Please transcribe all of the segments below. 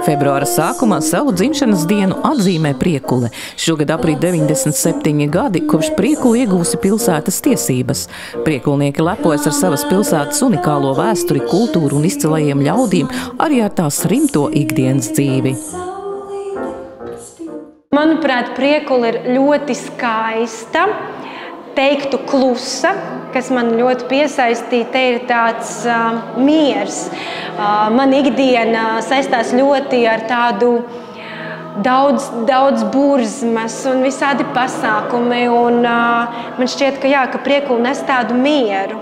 Februāra sākumā savu dzimšanas dienu atzīmē Priekule. Šogad aprīt 97 gadi, kopš Priekule iegūsi pilsētas tiesības. Priekulnieki lepojas ar savas pilsētas unikālo vēsturi, kultūru un izcilajiem ļaudīm, arī ar tās rimto ikdienas dzīvi. Manuprāt, Priekule ir ļoti skaista, teiktu klusa, kas man ļoti piesaistīja. Te ir tāds miers. Man ikdiena saistās ļoti ar tādu daudz burzmas un visādi pasākumi. Un, man šķiet, ka Priekule nes tādu mieru.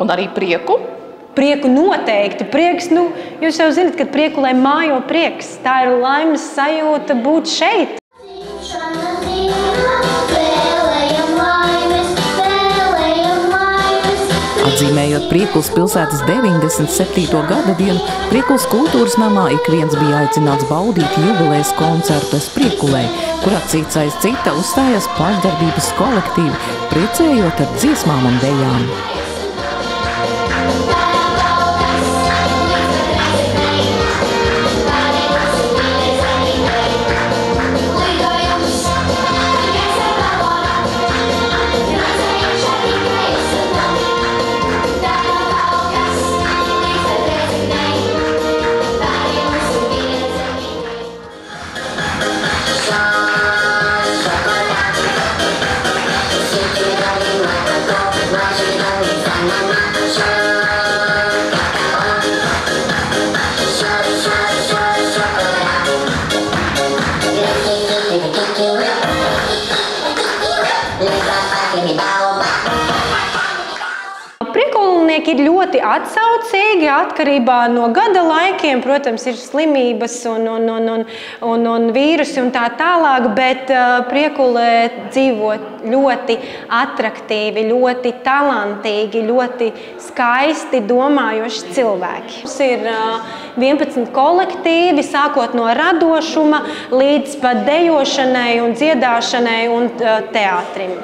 Un arī prieku? Prieku noteikti. Prieks, jūs jau zināt, ka Priekulē mājo prieks. Tā ir laimes sajūta būt šeit. Atzīmējot Priekules pilsētas 97. gada dienu, Priekules kultūras namā ik viens bija aicināts baudīt jubilejas koncertus Priekulē, kurā cits aiz cita uzstājās pašdarbības kolektīvi, priecējot ar dziesmām un dejām. Priekulnieki ir ļoti atsaucīgi atkarībā no gada laikiem. Protams, ir slimības un vīrusi un tā tālāk, bet Priekulē dzīvo ļoti atraktīvi, ļoti talantīgi, ļoti skaisti domājoši cilvēki. Mums ir 11 kolektīvi, sākot no radošuma līdz pat dejošanai un dziedāšanai un teātrim.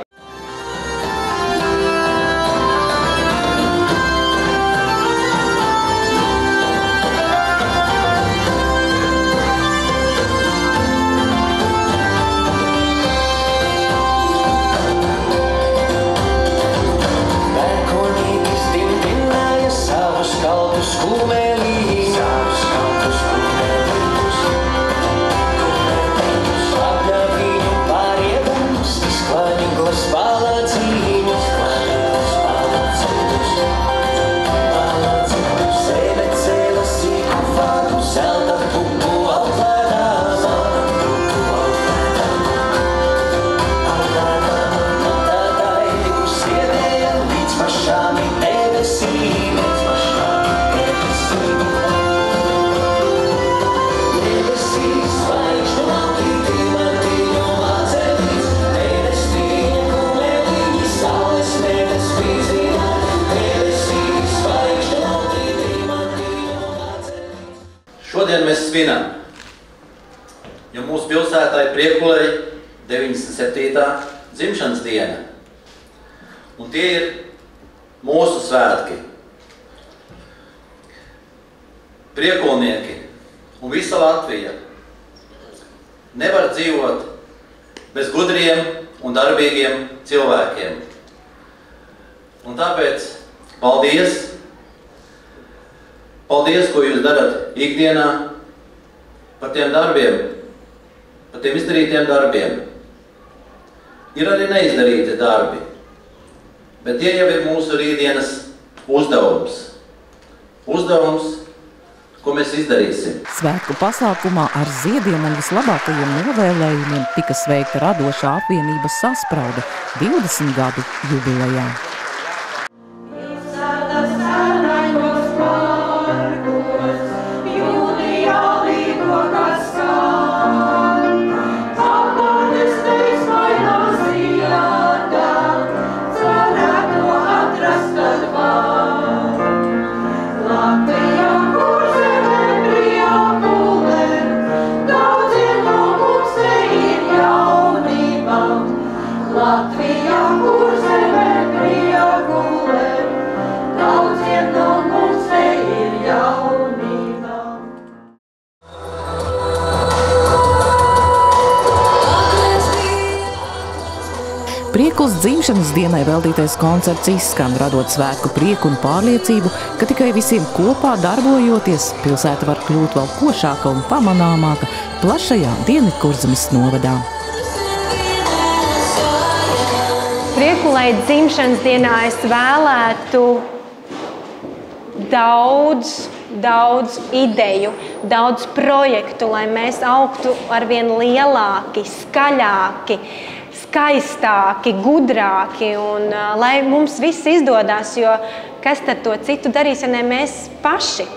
Šodien mēs svinam, jo mūsu pilsētai Priekulei 97. dzimšanas diena. Un tie ir mūsu svētki. Priekulnieki un visa Latvija nevar dzīvot bez gudriem un darbīgiem cilvēkiem. Un tāpēc paldies! Paldies, ko jūs darat ikdienā par tiem darbiem, par tiem izdarītiem darbiem. Ir arī neizdarīti darbi, bet tie jau ir mūsu rītdienas uzdevums. Uzdevums, ko mēs izdarīsim. Svētku pasākumā ar ziediem un vislabākajiem novēlējumiem tika sveikta radošā apvienības Saspraude 20 gadu jubilejā. Latvijā, kur zeme brīva. Priekulas dzimšanas dienai veltītais koncerts izskan, radot svētku prieku un pārliecību, ka tikai visiem kopā darbojoties, pilsēta var kļūt vēl košāka un pamanāmāka plašajā Dienvidkurzemes novadā. Priekulei dzimšanas dienā es vēlētu daudz ideju, daudz projektu, lai mēs augtu arvien lielāki, skaļāki, skaistāki, gudrāki un lai mums viss izdodās, jo kas tad to citu darīs, ja ne mēs paši?